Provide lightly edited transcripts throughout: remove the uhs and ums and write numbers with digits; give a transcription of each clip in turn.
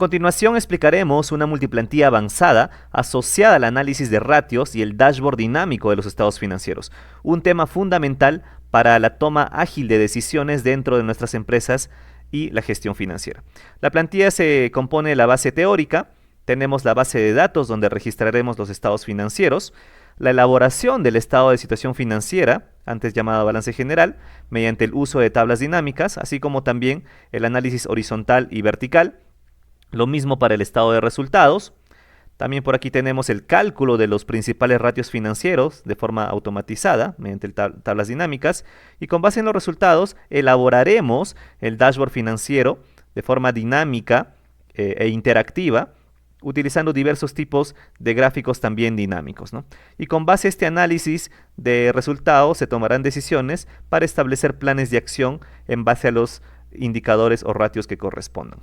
continuación explicaremos una multiplantilla avanzada asociada al análisis de ratios y el dashboard dinámico de los estados financieros, un tema fundamental para la toma ágil de decisiones dentro de nuestras empresas y la gestión financiera. La plantilla se compone de la base teórica, tenemos la base de datos donde registraremos los estados financieros, la elaboración del estado de situación financiera, antes llamado balance general, mediante el uso de tablas dinámicas, así como también el análisis horizontal y vertical. Lo mismo para el estado de resultados. También por aquí tenemos el cálculo de los principales ratios financieros de forma automatizada mediante tablas dinámicas, y con base en los resultados elaboraremos el dashboard financiero de forma dinámica e interactiva, utilizando diversos tipos de gráficos también dinámicos, ¿no? Y con base a este análisis de resultados se tomarán decisiones para establecer planes de acción en base a los indicadores o ratios que correspondan.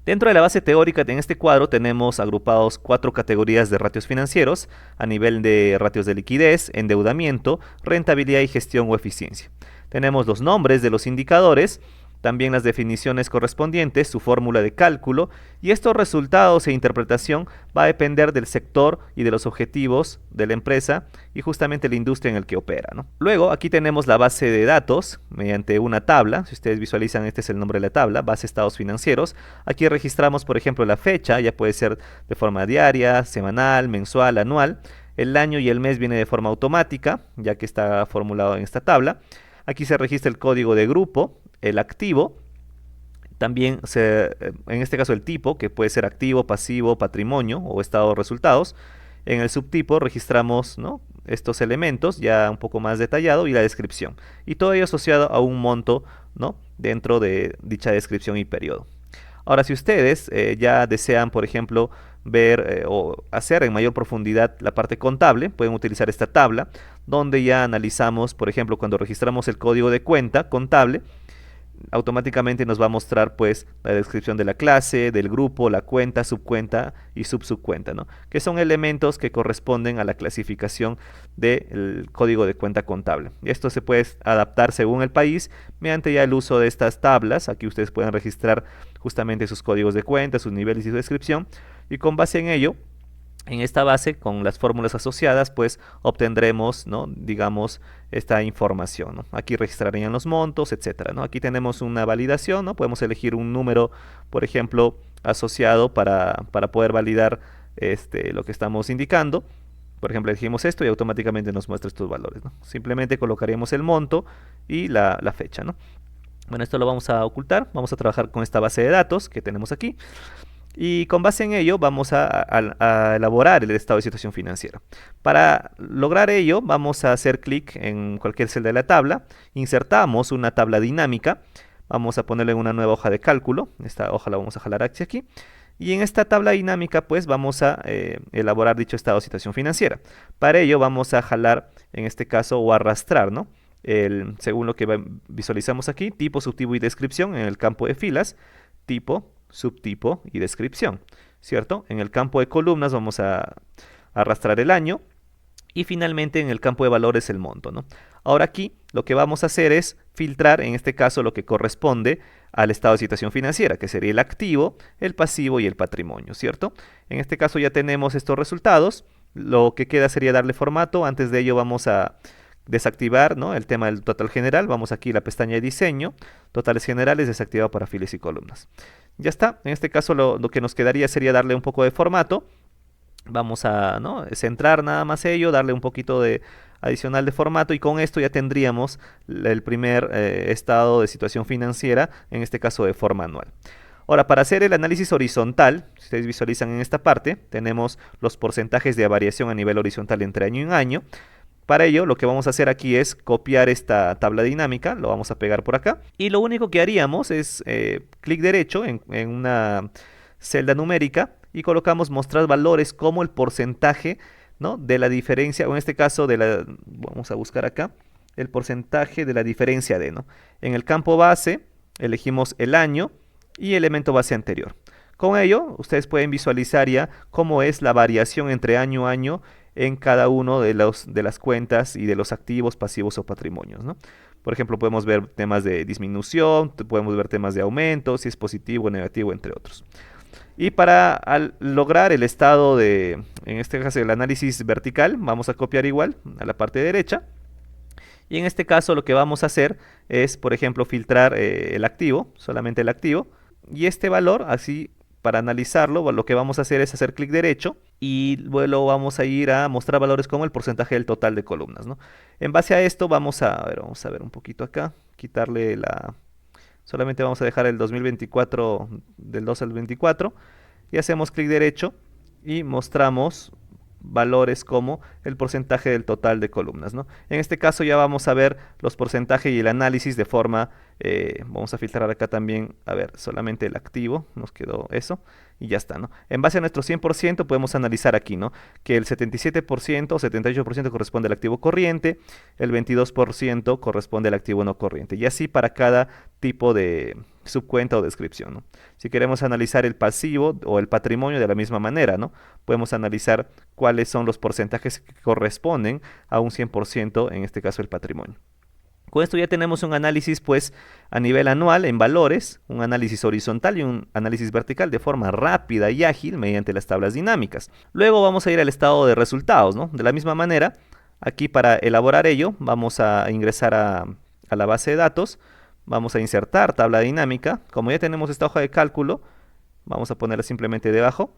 Dentro de la base teórica en este cuadro tenemos agrupados 4 categorías de ratios financieros a nivel de ratios de liquidez, endeudamiento, rentabilidad y gestión o eficiencia. Tenemos los nombres de los indicadores, también las definiciones correspondientes, su fórmula de cálculo, y estos resultados e interpretación va a depender del sector y de los objetivos de la empresa y justamente la industria en el que opera, ¿no? Luego aquí tenemos la base de datos mediante una tabla. Si ustedes visualizan, este es el nombre de la tabla, base estados financieros. Aquí registramos, por ejemplo, la fecha, ya puede ser de forma diaria, semanal, mensual, anual. El año y el mes viene de forma automática, ya que está formulado en esta tabla. Aquí se registra el código de grupo, el activo, también en este caso el tipo, que puede ser activo, pasivo, patrimonio o estado de resultados. En el subtipo registramos, ¿no?, estos elementos ya un poco más detallado, y la descripción. Y todo ello asociado a un monto, ¿no?, dentro de dicha descripción y periodo. Ahora, si ustedes ya desean, por ejemplo, ver o hacer en mayor profundidad la parte contable, pueden utilizar esta tabla, donde ya analizamos, por ejemplo, cuando registramos el código de cuenta contable, automáticamente nos va a mostrar pues la descripción de la clase, del grupo, la cuenta, subcuenta y subcuenta, ¿no?, que son elementos que corresponden a la clasificación del código de cuenta contable. Y esto se puede adaptar según el país mediante ya el uso de estas tablas. Aquí ustedes pueden registrar justamente sus códigos de cuenta, sus niveles y su descripción, y con base en ello, en esta base, con las fórmulas asociadas, pues obtendremos, ¿no?, digamos, esta información, ¿no? Aquí registrarían los montos, etcétera, ¿no? Aquí tenemos una validación, ¿no? Podemos elegir un número, por ejemplo, asociado para poder validar lo que estamos indicando. Por ejemplo, elegimos esto y automáticamente nos muestra estos valores, ¿no? Simplemente colocaríamos el monto y la fecha, ¿no? Bueno, esto lo vamos a ocultar. Vamos a trabajar con esta base de datos que tenemos aquí. Y con base en ello vamos a elaborar el estado de situación financiera. Para lograr ello vamos a hacer clic en cualquier celda de la tabla, insertamos una tabla dinámica, vamos a ponerle una nueva hoja de cálculo. Esta hoja la vamos a jalar hacia aquí, y en esta tabla dinámica pues vamos a elaborar dicho estado de situación financiera. Para ello vamos a jalar, en este caso, o arrastrar, ¿no?, según lo que visualizamos aquí, tipo, subtipo y descripción en el campo de filas, tipo, subtipo y descripción, ¿cierto? En el campo de columnas vamos a arrastrar el año, y finalmente en el campo de valores el monto, ¿no? Ahora aquí lo que vamos a hacer es filtrar, en este caso, lo que corresponde al estado de situación financiera, que sería el activo, el pasivo y el patrimonio, ¿cierto? En este caso ya tenemos estos resultados. Lo que queda sería darle formato. Antes de ello vamos a desactivar, ¿no?, el tema del total general. Vamos aquí a la pestaña de diseño, totales generales, desactivado para filas y columnas. Ya está. En este caso lo que nos quedaría sería darle un poco de formato. Vamos a, ¿no?, centrar nada más ello, darle un poquito de adicional de formato, y con esto ya tendríamos el primer estado de situación financiera, en este caso de forma anual. Ahora, para hacer el análisis horizontal, si ustedes visualizan en esta parte, tenemos los porcentajes de variación a nivel horizontal entre año y año. Para ello, lo que vamos a hacer aquí es copiar esta tabla dinámica, lo vamos a pegar por acá, y lo único que haríamos es clic derecho en una celda numérica y colocamos mostrar valores como el porcentaje, ¿no?, de la diferencia, o en este caso vamos a buscar acá, el porcentaje de la diferencia de, ¿no? En el campo base elegimos el año y elemento base anterior. Con ello, ustedes pueden visualizar ya cómo es la variación entre año a año en cada uno de las cuentas y de los activos, pasivos o patrimonios, ¿no? Por ejemplo, podemos ver temas de disminución, podemos ver temas de aumento, si es positivo o negativo, entre otros. Y para lograr el estado de, en este caso el análisis vertical, vamos a copiar igual a la parte derecha. Y en este caso lo que vamos a hacer es, por ejemplo, filtrar el activo, solamente el activo. Y este valor, así para analizarlo, lo que vamos a hacer es hacer clic derecho y luego vamos a ir a mostrar valores como el porcentaje del total de columnas, ¿no? En base a esto vamos a ver un poquito acá, quitarle la... Solamente vamos a dejar el 2024 del 2 al 24 y hacemos clic derecho y mostramos valores como el porcentaje del total de columnas, ¿no? En este caso ya vamos a ver los porcentajes y el análisis de forma, vamos a filtrar acá también, a ver, solamente el activo, nos quedó eso, y ya está, ¿no? En base a nuestro 100% podemos analizar aquí, ¿no? Que el 77% o 78% corresponde al activo corriente, el 22% corresponde al activo no corriente, y así para cada tipo de subcuenta o descripción, ¿no? Si queremos analizar el pasivo o el patrimonio de la misma manera, ¿no? Podemos analizar cuáles son los porcentajes que corresponden a un 100%, en este caso el patrimonio. Con esto ya tenemos un análisis pues a nivel anual en valores, un análisis horizontal y un análisis vertical de forma rápida y ágil mediante las tablas dinámicas. Luego vamos a ir al estado de resultados, ¿no? De la misma manera, aquí para elaborar ello vamos a ingresar a la base de datos, vamos a insertar tabla dinámica. Como ya tenemos esta hoja de cálculo, vamos a ponerla simplemente debajo.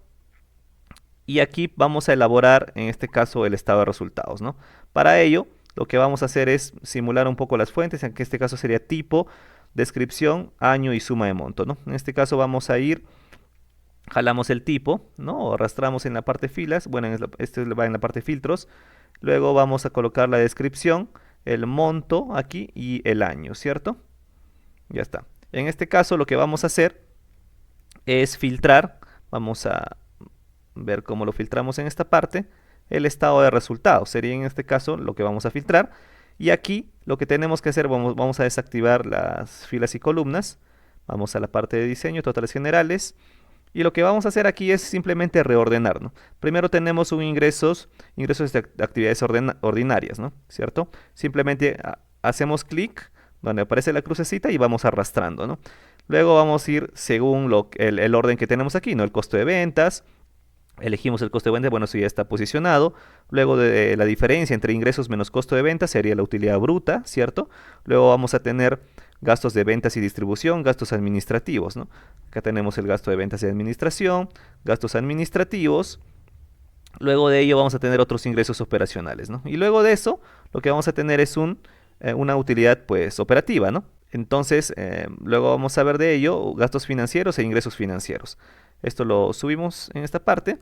Y aquí vamos a elaborar, en este caso, el estado de resultados, ¿no? Para ello, lo que vamos a hacer es simular un poco las fuentes, en este caso sería tipo, descripción, año y suma de monto, ¿no? En este caso vamos a ir, jalamos el tipo, ¿no? O arrastramos en la parte filas, bueno, este va en la parte filtros. Luego vamos a colocar la descripción, el monto aquí y el año, ¿cierto? Ya está. En este caso lo que vamos a hacer es filtrar, vamos a ver cómo lo filtramos en esta parte, el estado de resultados sería en este caso lo que vamos a filtrar. Y aquí lo que tenemos que hacer, vamos a desactivar las filas y columnas, vamos a la parte de diseño, totales generales, y lo que vamos a hacer aquí es simplemente reordenar, ¿no? Primero tenemos un ingresos de actividades ordinarias, ¿no? ¿Cierto? Simplemente hacemos clic donde aparece la crucecita y vamos arrastrando, ¿no? Luego vamos a ir según el orden que tenemos aquí, ¿no? El costo de ventas. Elegimos el costo de venta, bueno, eso ya está posicionado. Luego de la diferencia entre ingresos menos costo de venta sería la utilidad bruta, ¿cierto? Luego vamos a tener gastos de ventas y distribución, gastos administrativos, ¿no? Acá tenemos el gasto de ventas y administración, gastos administrativos. Luego de ello vamos a tener otros ingresos operacionales, ¿no? Y luego de eso, lo que vamos a tener es una utilidad, pues, operativa, ¿no? Entonces, luego vamos a ver de ello gastos financieros e ingresos financieros. Esto lo subimos en esta parte,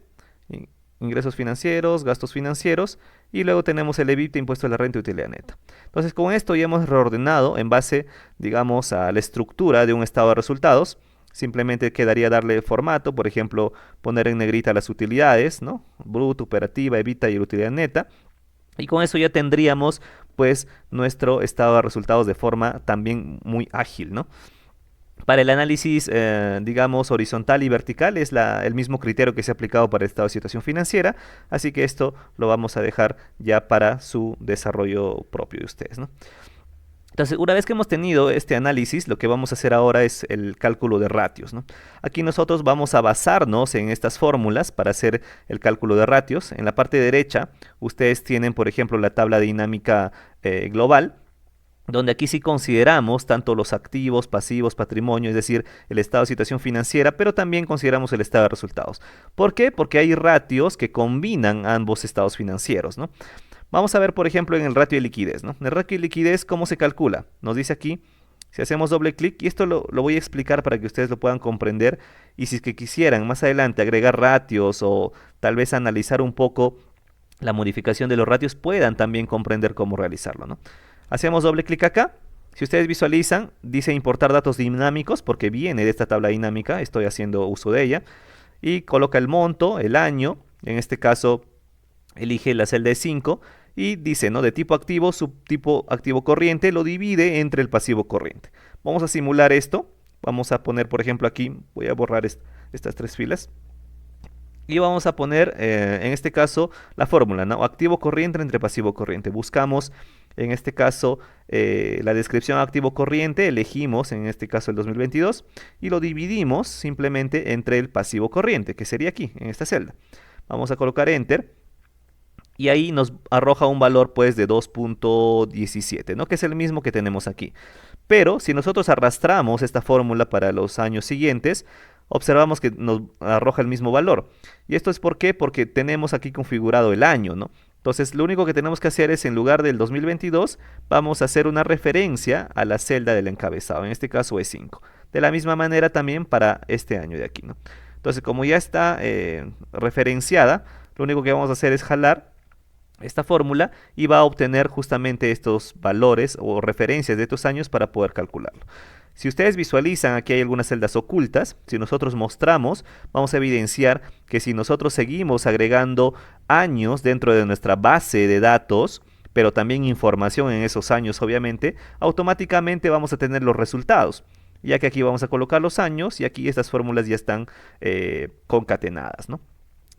ingresos financieros, gastos financieros, y luego tenemos el EBITDA, impuesto a la renta y utilidad neta. Entonces con esto ya hemos reordenado en base, digamos, a la estructura de un estado de resultados. Simplemente quedaría darle formato, por ejemplo, poner en negrita las utilidades, ¿no? Bruto, operativa, EBITDA y la utilidad neta. Y con eso ya tendríamos pues nuestro estado de resultados de forma también muy ágil, ¿no? Para el análisis, digamos, horizontal y vertical es el mismo criterio que se ha aplicado para el estado de situación financiera, así que esto lo vamos a dejar ya para su desarrollo propio de ustedes, ¿no? Entonces, una vez que hemos tenido este análisis, lo que vamos a hacer ahora es el cálculo de ratios, ¿no? Aquí nosotros vamos a basarnos en estas fórmulas para hacer el cálculo de ratios. En la parte derecha, ustedes tienen, por ejemplo, la tabla dinámica global, donde aquí sí consideramos tanto los activos, pasivos, patrimonio, es decir, el estado de situación financiera, pero también consideramos el estado de resultados. ¿Por qué? Porque hay ratios que combinan ambos estados financieros, ¿no? Vamos a ver, por ejemplo, en el ratio de liquidez, ¿no? En el ratio de liquidez, ¿cómo se calcula? Nos dice aquí, si hacemos doble clic, y esto lo voy a explicar para que ustedes lo puedan comprender, y si es que quisieran más adelante agregar ratios o tal vez analizar un poco la modificación de los ratios, puedan también comprender cómo realizarlo, ¿no? Hacemos doble clic acá. Si ustedes visualizan, dice importar datos dinámicos porque viene de esta tabla dinámica, estoy haciendo uso de ella. Y coloca el monto, el año, en este caso elige la celda de 5 y dice, ¿no? De tipo activo, subtipo activo corriente, lo divide entre el pasivo corriente. Vamos a simular esto. Vamos a poner, por ejemplo, aquí, voy a borrar estas tres filas. Y vamos a poner, en este caso, la fórmula, ¿no? Activo corriente entre pasivo corriente. Buscamos En este caso, la descripción activo corriente, elegimos en este caso el 2022 y lo dividimos simplemente entre el pasivo corriente, que sería aquí, en esta celda. Vamos a colocar Enter y ahí nos arroja un valor pues de 2.17, ¿no? Que es el mismo que tenemos aquí. Pero si nosotros arrastramos esta fórmula para los años siguientes, observamos que nos arroja el mismo valor. ¿Y esto es por qué? Porque tenemos aquí configurado el año, ¿no? Entonces, lo único que tenemos que hacer es, en lugar del 2022, vamos a hacer una referencia a la celda del encabezado, en este caso E5. De la misma manera también para este año de aquí, ¿no? Entonces, como ya está referenciada, lo único que vamos a hacer es jalar esta fórmula y va a obtener justamente estos valores o referencias de estos años para poder calcularlo. Si ustedes visualizan, aquí hay algunas celdas ocultas. Si nosotros mostramos, vamos a evidenciar que si nosotros seguimos agregando años dentro de nuestra base de datos, pero también información en esos años, obviamente, automáticamente vamos a tener los resultados, ya que aquí vamos a colocar los años y aquí estas fórmulas ya están concatenadas, ¿no?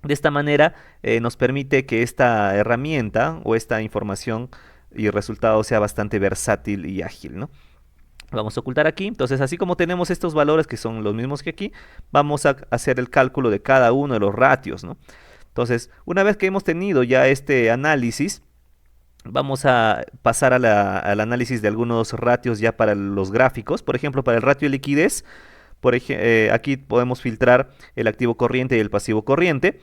De esta manera nos permite que esta herramienta o esta información y resultado sea bastante versátil y ágil, ¿no? Vamos a ocultar aquí. Entonces, así como tenemos estos valores que son los mismos que aquí, vamos a hacer el cálculo de cada uno de los ratios, ¿no? Entonces, una vez que hemos tenido ya este análisis, vamos a pasar al análisis de algunos ratios ya para los gráficos. Por ejemplo, para el ratio de liquidez, aquí podemos filtrar el activo corriente y el pasivo corriente.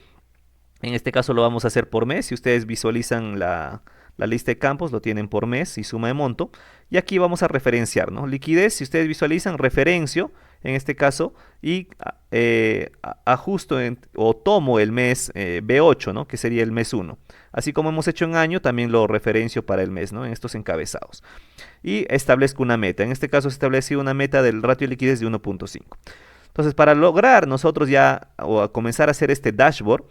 En este caso lo vamos a hacer por mes. Si ustedes visualizan la lista de campos, lo tienen por mes y suma de monto. Y aquí vamos a referenciar, ¿no? Liquidez, si ustedes visualizan, referencio en este caso y ajusto o tomo el mes B8, ¿no? Que sería el mes 1. Así como hemos hecho en año, también lo referencio para el mes, ¿no? En estos encabezados. Y establezco una meta. En este caso se establece una meta del ratio de liquidez de 1.5. Entonces, para lograr nosotros ya o a comenzar a hacer este dashboard,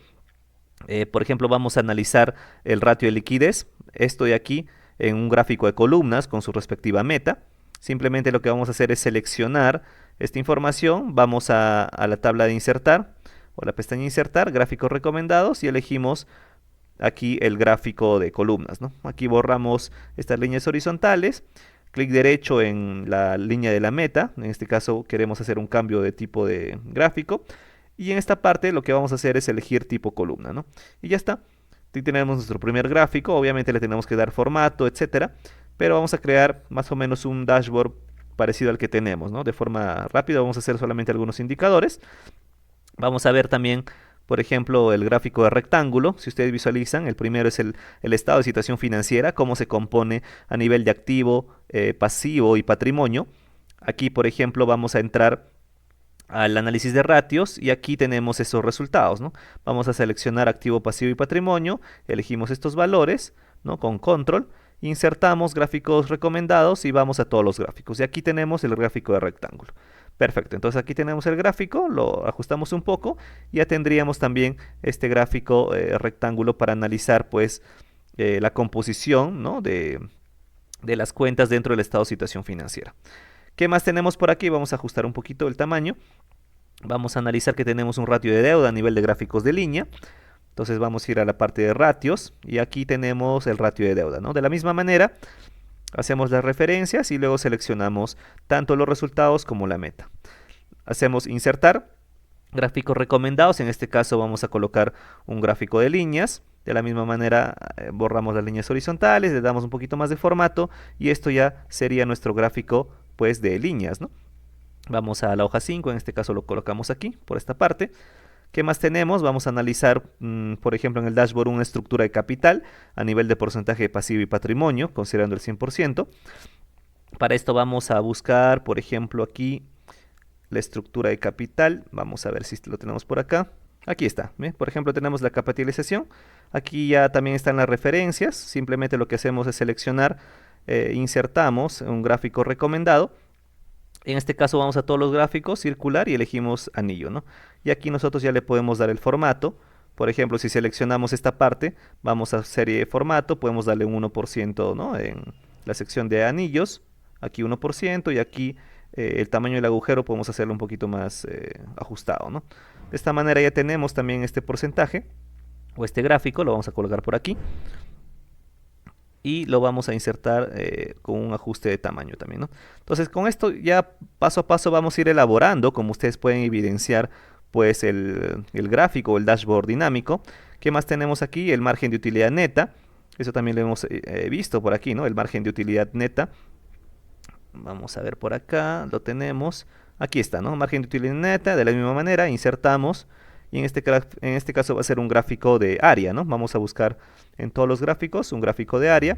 por ejemplo, vamos a analizar el ratio de liquidez. Estoy aquí en un gráfico de columnas con su respectiva meta. Simplemente lo que vamos a hacer es seleccionar esta información. Vamos a la tabla de insertar o la pestaña insertar, gráficos recomendados, y elegimos aquí el gráfico de columnas, ¿no? Aquí borramos estas líneas horizontales. Clic derecho en la línea de la meta. En este caso queremos hacer un cambio de tipo de gráfico. Y en esta parte lo que vamos a hacer es elegir tipo columna, ¿no? Y ya está. Aquí tenemos nuestro primer gráfico. Obviamente le tenemos que dar formato, etcétera. Pero vamos a crear más o menos un dashboard parecido al que tenemos, ¿no? De forma rápida vamos a hacer solamente algunos indicadores. Vamos a ver también, por ejemplo, el gráfico de rectángulo. Si ustedes visualizan, el primero es el estado de situación financiera, cómo se compone a nivel de activo, pasivo y patrimonio. Aquí, por ejemplo, vamos a entrar al análisis de ratios y aquí tenemos esos resultados, ¿no? Vamos a seleccionar activo, pasivo y patrimonio, elegimos estos valores, ¿no? Con control, insertamos gráficos recomendados y vamos a todos los gráficos. Y aquí tenemos el gráfico de rectángulo. Perfecto, entonces aquí tenemos el gráfico, lo ajustamos un poco y ya tendríamos también este gráfico rectángulo para analizar pues la composición, ¿no? de las cuentas dentro del estado de situación financiera. ¿Qué más tenemos por aquí? Vamos a ajustar un poquito el tamaño. Vamos a analizar que tenemos un ratio de deuda a nivel de gráficos de línea. Entonces vamos a ir a la parte de ratios y aquí tenemos el ratio de deuda, ¿no? De la misma manera, hacemos las referencias y luego seleccionamos tanto los resultados como la meta. Hacemos insertar, gráficos recomendados. En este caso vamos a colocar un gráfico de líneas. De la misma manera borramos las líneas horizontales, le damos un poquito más de formato y esto ya sería nuestro gráfico pues de líneas, ¿no? Vamos a la hoja 5, en este caso lo colocamos aquí, por esta parte. ¿Qué más tenemos? Vamos a analizar, por ejemplo, en el dashboard una estructura de capital a nivel de porcentaje de pasivo y patrimonio, considerando el 100%. Para esto vamos a buscar, por ejemplo, aquí la estructura de capital. Vamos a ver si lo tenemos por acá. Aquí está, ¿eh? Por ejemplo, tenemos la capitalización. Aquí ya también están las referencias. Simplemente lo que hacemos es seleccionar, insertamos un gráfico recomendado. En este caso vamos a todos los gráficos, circular y elegimos anillo, ¿no? Y aquí nosotros ya le podemos dar el formato. Por ejemplo, si seleccionamos esta parte, vamos a serie de formato, podemos darle un 1%, ¿no? En la sección de anillos, aquí 1% y aquí el tamaño del agujero podemos hacerlo un poquito más ajustado, ¿no? De esta manera ya tenemos también este porcentaje o este gráfico, lo vamos a colocar por aquí. y lo vamos a insertar con un ajuste de tamaño también, ¿no? Entonces con esto ya paso a paso vamos a ir elaborando, como ustedes pueden evidenciar, pues el gráfico o el dashboard dinámico. ¿Qué más tenemos aquí? El margen de utilidad neta. Eso también lo hemos visto por aquí, ¿no? El margen de utilidad neta. Vamos a ver por acá, lo tenemos. Aquí está, ¿no? Margen de utilidad neta, de la misma manera, insertamos. Y en este caso va a ser un gráfico de área, ¿no? Vamos a buscar en todos los gráficos un gráfico de área.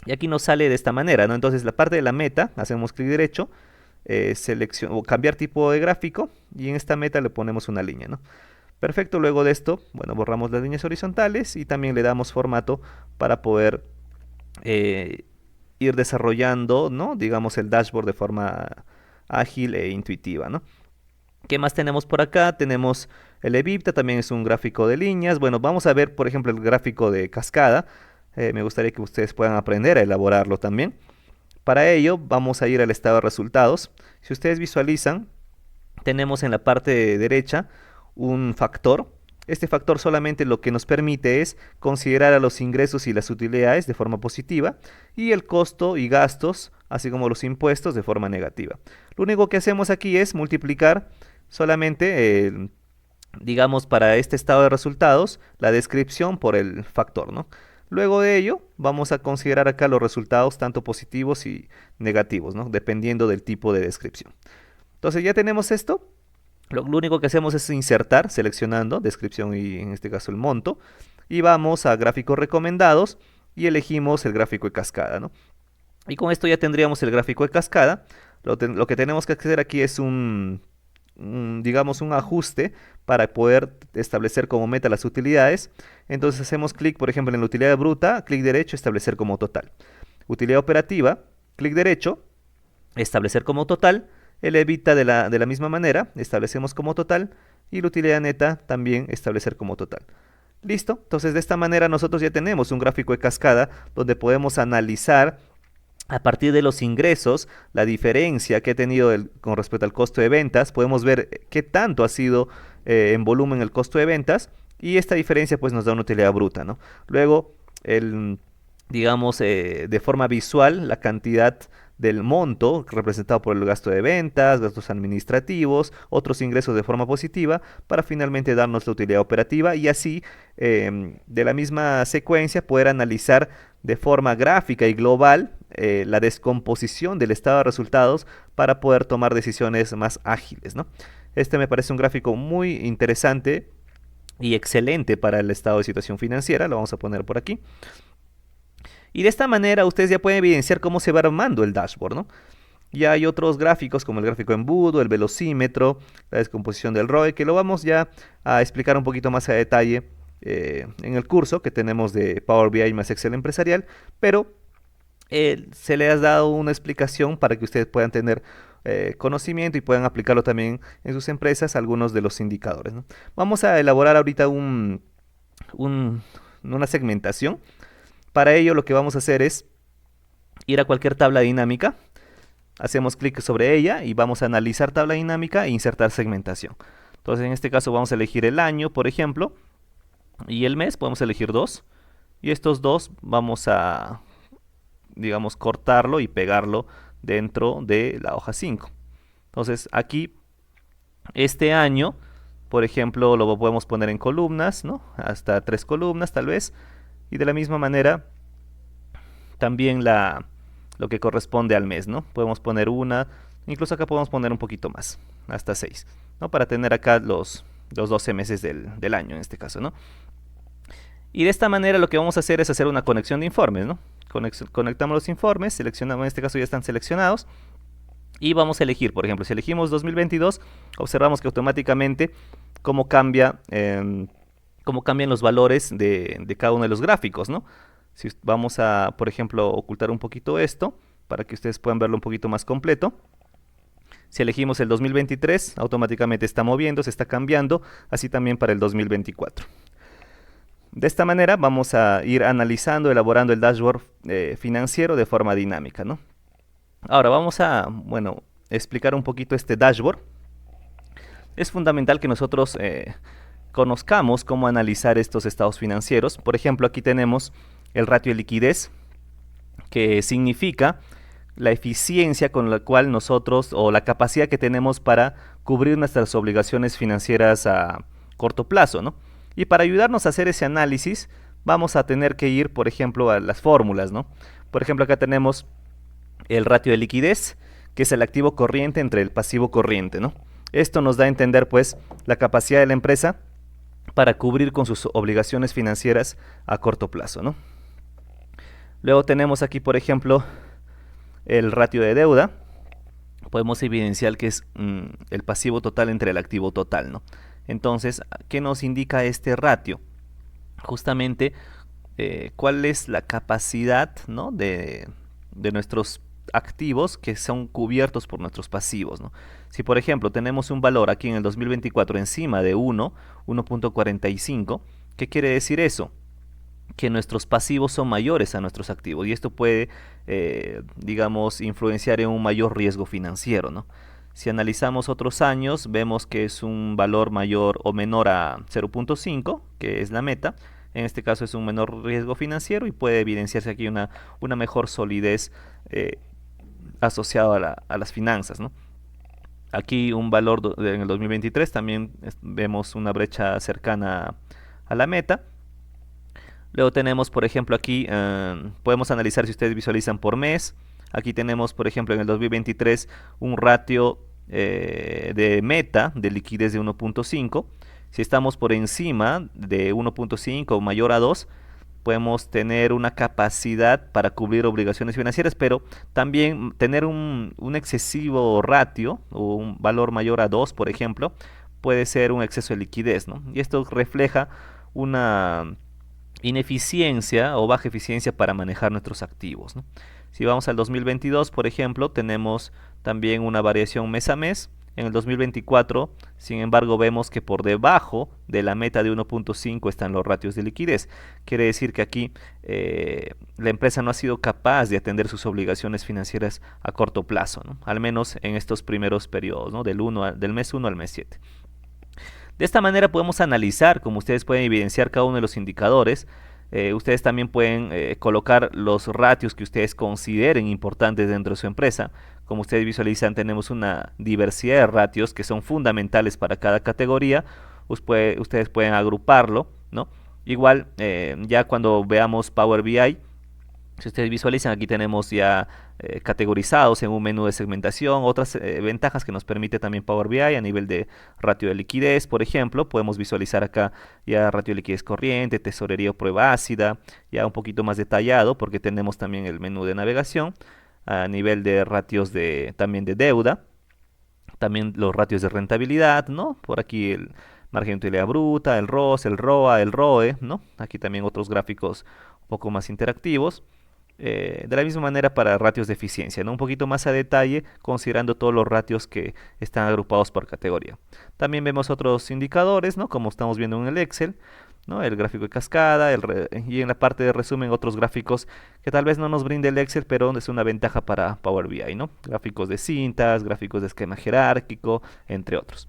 Y aquí nos sale de esta manera, ¿no? Entonces la parte de la meta, hacemos clic derecho, o cambiar tipo de gráfico, y en esta meta le ponemos una línea, ¿no? Perfecto, luego de esto, bueno, borramos las líneas horizontales y también le damos formato para poder ir desarrollando, ¿no? Digamos el dashboard de forma ágil e intuitiva, ¿no? ¿Qué más tenemos por acá? Tenemos el EBITDA, también es un gráfico de líneas. Bueno, vamos a ver, por ejemplo, el gráfico de cascada. Me gustaría que ustedes puedan aprender a elaborarlo también. Para ello, vamos a ir al estado de resultados. Si ustedes visualizan, tenemos en la parte derecha un factor. Este factor solamente lo que nos permite es considerar a los ingresos y las utilidades de forma positiva y el costo y gastos, así como los impuestos, de forma negativa. Lo único que hacemos aquí es multiplicar solamente, digamos, para este estado de resultados, la descripción por el factor, ¿no? Luego de ello, vamos a considerar acá los resultados tanto positivos y negativos, ¿no? Dependiendo del tipo de descripción. Entonces ya tenemos esto. Lo único que hacemos es insertar, seleccionando descripción y en este caso el monto. Y vamos a gráficos recomendados y elegimos el gráfico de cascada, ¿no? Y con esto ya tendríamos el gráfico de cascada. Lo que tenemos que hacer aquí es digamos un ajuste para poder establecer como meta las utilidades. Entonces hacemos clic, por ejemplo, en la utilidad bruta, clic derecho, establecer como total. Utilidad operativa, clic derecho, establecer como total. El EBITDA de la misma manera, establecemos como total. Y la utilidad neta también establecer como total. Listo, entonces de esta manera nosotros ya tenemos un gráfico de cascada donde podemos analizar a partir de los ingresos, la diferencia que ha tenido con respecto al costo de ventas. Podemos ver qué tanto ha sido en volumen el costo de ventas, y esta diferencia pues nos da una utilidad bruta, ¿no? Luego, digamos, de forma visual, la cantidad del monto representado por el gasto de ventas, gastos administrativos, otros ingresos de forma positiva, para finalmente darnos la utilidad operativa, y así de la misma secuencia poder analizar de forma gráfica y global la descomposición del estado de resultados para poder tomar decisiones más ágiles, ¿no? Este me parece un gráfico muy interesante y excelente para el estado de situación financiera. Lo vamos a poner por aquí. Y de esta manera ustedes ya pueden evidenciar cómo se va armando el dashboard, ¿no? Ya hay otros gráficos como el gráfico embudo, el velocímetro, la descomposición del ROE, que lo vamos ya a explicar un poquito más a detalle en el curso que tenemos de Power BI más Excel empresarial, pero se les ha dado una explicación para que ustedes puedan tener conocimiento y puedan aplicarlo también en sus empresas, algunos de los indicadores, ¿no? Vamos a elaborar ahorita una segmentación. Para ello lo que vamos a hacer es ir a cualquier tabla dinámica, hacemos clic sobre ella y vamos a analizar tabla dinámica e insertar segmentación. Entonces en este caso vamos a elegir el año, por ejemplo, y el mes, podemos elegir dos, y estos dos vamos a, digamos, cortarlo y pegarlo dentro de la hoja 5. Entonces aquí, este año, por ejemplo, lo podemos poner en columnas, ¿no? Hasta 3 columnas tal vez, y de la misma manera también lo que corresponde al mes, ¿no? Podemos poner una, incluso acá podemos poner un poquito más, hasta 6, ¿no? Para tener acá los 12 meses del año en este caso, ¿no? Y de esta manera lo que vamos a hacer es hacer una conexión de informes, ¿no? Conectamos los informes, seleccionamos, en este caso ya están seleccionados, y vamos a elegir, por ejemplo, si elegimos 2022, observamos que automáticamente cómo cambian los valores de cada uno de los gráficos, ¿no? Si vamos a, por ejemplo, ocultar un poquito esto para que ustedes puedan verlo un poquito más completo. Si elegimos el 2023, automáticamente está moviendo, se está cambiando, así también para el 2024. De esta manera vamos a ir analizando, elaborando el dashboard financiero de forma dinámica, ¿no? Ahora vamos a, bueno, explicar un poquito este dashboard. Es fundamental que nosotros conozcamos cómo analizar estos estados financieros. Por ejemplo, aquí tenemos el ratio de liquidez. que significa la eficiencia con la cual nosotros, o la capacidad que tenemos para cubrir nuestras obligaciones financieras a corto plazo, ¿no? Y para ayudarnos a hacer ese análisis, vamos a tener que ir, por ejemplo, a las fórmulas, ¿no? Por ejemplo, acá tenemos el ratio de liquidez, que es el activo corriente entre el pasivo corriente, ¿no? Esto nos da a entender, pues, la capacidad de la empresa para cubrir con sus obligaciones financieras a corto plazo, ¿no? Luego tenemos aquí, por ejemplo, el ratio de deuda. Podemos evidenciar que es el pasivo total entre el activo total, ¿no? Entonces, ¿qué nos indica este ratio? Justamente, cuál es la capacidad, ¿no?, de nuestros activos que son cubiertos por nuestros pasivos, ¿no? Si por ejemplo tenemos un valor aquí en el 2024 encima de 1.45, ¿qué quiere decir eso? Que nuestros pasivos son mayores a nuestros activos y esto puede, digamos, influenciar en un mayor riesgo financiero, ¿no? Si analizamos otros años, vemos que es un valor mayor o menor a 0.5, que es la meta. En este caso es un menor riesgo financiero y puede evidenciarse aquí una mejor solidez asociado a las finanzas, ¿no? Aquí un valor en el 2023 también vemos una brecha cercana a la meta. Luego tenemos, por ejemplo, aquí podemos analizar si ustedes visualizan por mes. Aquí tenemos, por ejemplo, en el 2023 un ratio de meta de liquidez de 1.5. Si estamos por encima de 1.5 o mayor a 2, podemos tener una capacidad para cubrir obligaciones financieras, pero también tener un excesivo ratio o un valor mayor a 2, por ejemplo, puede ser un exceso de liquidez, ¿no? Y esto refleja una ineficiencia o baja eficiencia para manejar nuestros activos, ¿no? Si vamos al 2022, por ejemplo, tenemos también una variación mes a mes. En el 2024, sin embargo, vemos que por debajo de la meta de 1.5 están los ratios de liquidez. Quiere decir que aquí la empresa no ha sido capaz de atender sus obligaciones financieras a corto plazo, ¿no? Al menos en estos primeros periodos, ¿no?, del mes 1 al mes 7. De esta manera podemos analizar, como ustedes pueden evidenciar cada uno de los indicadores. Ustedes también pueden colocar los ratios que ustedes consideren importantes dentro de su empresa. Como ustedes visualizan, tenemos una diversidad de ratios que son fundamentales para cada categoría. Ustedes pueden agruparlo, ¿no? Igual, ya cuando veamos Power BI, si ustedes visualizan, aquí tenemos ya categorizados en un menú de segmentación otras ventajas que nos permite también Power BI a nivel de ratio de liquidez. Por ejemplo, podemos visualizar acá ya ratio de liquidez corriente, tesorería o prueba ácida, ya un poquito más detallado porque tenemos también el menú de navegación a nivel de ratios también de deuda, también los ratios de rentabilidad, ¿no? Por aquí el margen de utilidad bruta, el ROS, el ROA, el ROE, ¿no? Aquí también otros gráficos un poco más interactivos. De la misma manera para ratios de eficiencia, ¿no? Un poquito más a detalle considerando todos los ratios que están agrupados por categoría. También vemos otros indicadores, ¿no?, como estamos viendo en el Excel, ¿no?, el gráfico de cascada, y en la parte de resumen otros gráficos que tal vez no nos brinde el Excel, pero es una ventaja para Power BI, ¿no? Gráficos de cintas, gráficos de esquema jerárquico, entre otros.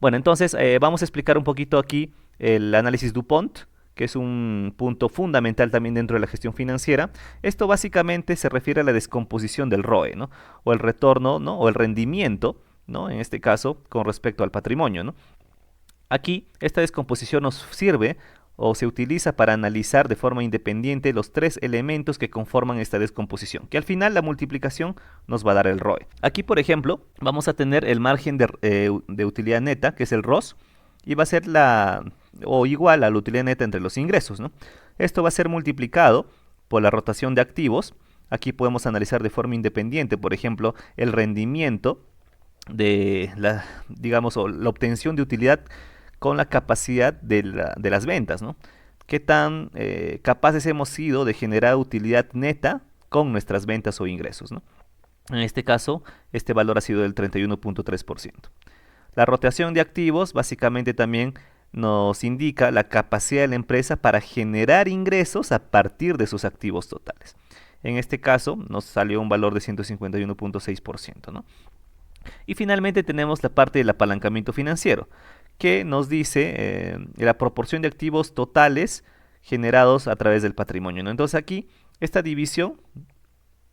Bueno, entonces vamos a explicar un poquito aquí el análisis DuPont, que es un punto fundamental también dentro de la gestión financiera. Esto básicamente se refiere a la descomposición del ROE, ¿no?, o el retorno, ¿no?, o el rendimiento, ¿no?, en este caso con respecto al patrimonio, ¿no? Aquí esta descomposición nos sirve o se utiliza para analizar de forma independiente los tres elementos que conforman esta descomposición, que al final la multiplicación nos va a dar el ROE. Aquí, por ejemplo, vamos a tener el margen de utilidad neta, que es el ROS, y va a ser igual a la utilidad neta entre los ingresos, ¿no? Esto va a ser multiplicado por la rotación de activos. Aquí podemos analizar de forma independiente, por ejemplo, el rendimiento de digamos, o la obtención de utilidad con la capacidad de las ventas, ¿no? Qué tan capaces hemos sido de generar utilidad neta con nuestras ventas o ingresos, ¿no? En este caso, este valor ha sido del 31.3%. La rotación de activos básicamente también nos indica la capacidad de la empresa para generar ingresos a partir de sus activos totales. En este caso nos salió un valor de 151.6%, ¿no? Y finalmente tenemos la parte del apalancamiento financiero, que nos dice la proporción de activos totales generados a través del patrimonio, ¿no? Entonces aquí Esta división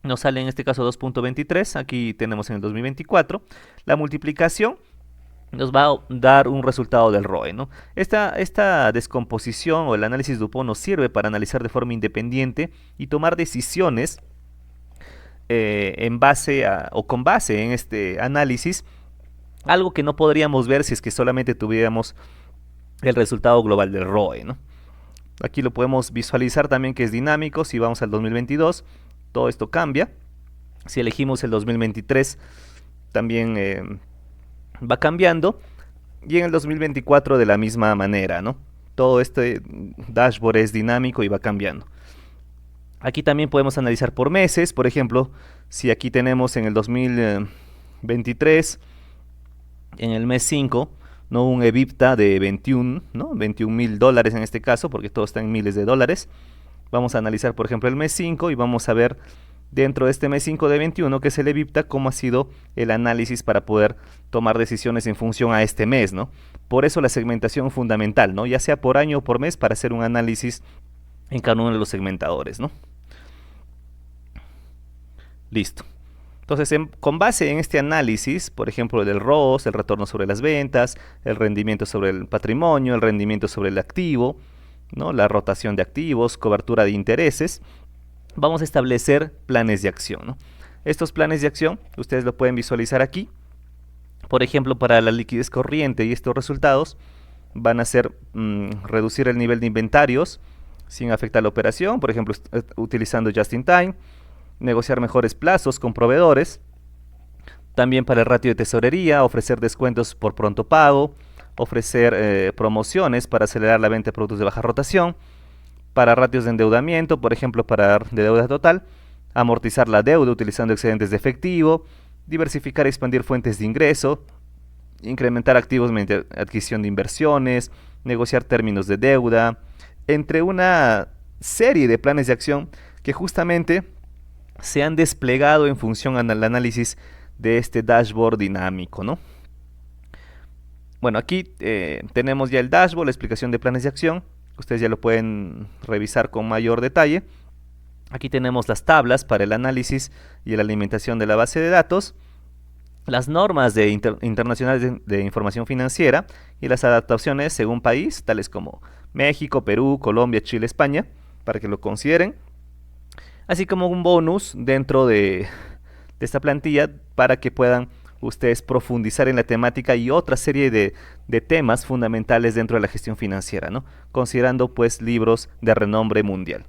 nos sale en este caso 2.23, aquí tenemos en el 2024. La multiplicación nos va a dar un resultado del ROE, ¿no? Esta descomposición o el análisis Dupont nos sirve para analizar de forma independiente y tomar decisiones en base o con base en este análisis, algo que no podríamos ver si es que solamente tuviéramos el resultado global del ROE, ¿no? Aquí lo podemos visualizar también que es dinámico. Si vamos al 2022, todo esto cambia. Si elegimos el 2023, también va cambiando. Y en el 2024 de la misma manera, ¿no? Todo este dashboard es dinámico y va cambiando. Aquí también podemos analizar por meses. Por ejemplo, si aquí tenemos en el 2023, en el mes 5, ¿no? Un EBITDA de 21, ¿no? 21.000 dólares en este caso, porque todo está en miles de dólares. Vamos a analizar, por ejemplo, el mes 5 y vamos a ver dentro de este mes 5 de 21, que es el EBITDA, cómo ha sido el análisis para poder tomar decisiones en función a este mes, ¿no? Por eso la segmentación fundamental, ¿no? Ya sea por año o por mes, para hacer un análisis en cada uno de los segmentadores, ¿no? Listo. Entonces, con base en este análisis, por ejemplo, del ROS, el retorno sobre las ventas, el rendimiento sobre el patrimonio, el rendimiento sobre el activo, ¿no? La rotación de activos, cobertura de intereses, vamos a establecer planes de acción, ¿no? Estos planes de acción, ustedes lo pueden visualizar aquí. Por ejemplo, para la liquidez corriente y estos resultados van a ser reducir el nivel de inventarios sin afectar la operación, por ejemplo, utilizando just in time, negociar mejores plazos con proveedores. También para el ratio de tesorería, ofrecer descuentos por pronto pago, ofrecer promociones para acelerar la venta de productos de baja rotación. Para ratios de endeudamiento, por ejemplo, para de deuda total, amortizar la deuda utilizando excedentes de efectivo, diversificar y expandir fuentes de ingreso, incrementar activos mediante adquisición de inversiones, negociar términos de deuda, entre una serie de planes de acción que justamente se han desplegado en función al análisis de este dashboard dinámico, ¿no? Bueno, aquí tenemos ya el dashboard, la explicación de planes de acción. Ustedes ya lo pueden revisar con mayor detalle. Aquí tenemos las tablas para el análisis y la alimentación de la base de datos, las normas internacionales de información financiera y las adaptaciones según país, tales como México, Perú, Colombia, Chile, España, para que lo consideren. Así como un bonus dentro de esta plantilla para que puedan ustedes profundizar en la temática y otra serie de temas fundamentales dentro de la gestión financiera, ¿no? Considerando pues libros de renombre mundial.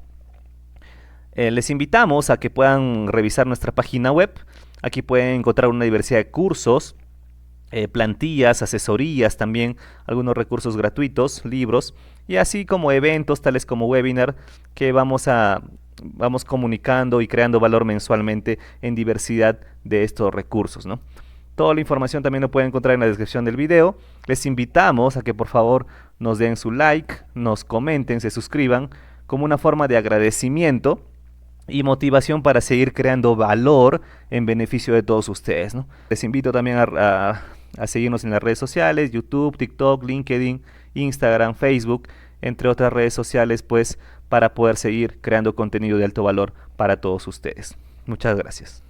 Les invitamos a que puedan revisar nuestra página web. Aquí pueden encontrar una diversidad de cursos, plantillas, asesorías, también algunos recursos gratuitos, libros y así como eventos tales como webinar que vamos comunicando y creando valor mensualmente en diversidad de estos recursos, ¿no? Toda la información también lo pueden encontrar en la descripción del video. Les invitamos a que por favor nos den su like, nos comenten, se suscriban como una forma de agradecimiento y motivación para seguir creando valor en beneficio de todos ustedes, ¿no? Les invito también a seguirnos en las redes sociales, YouTube, TikTok, LinkedIn, Instagram, Facebook, entre otras redes sociales, pues para poder seguir creando contenido de alto valor para todos ustedes. Muchas gracias.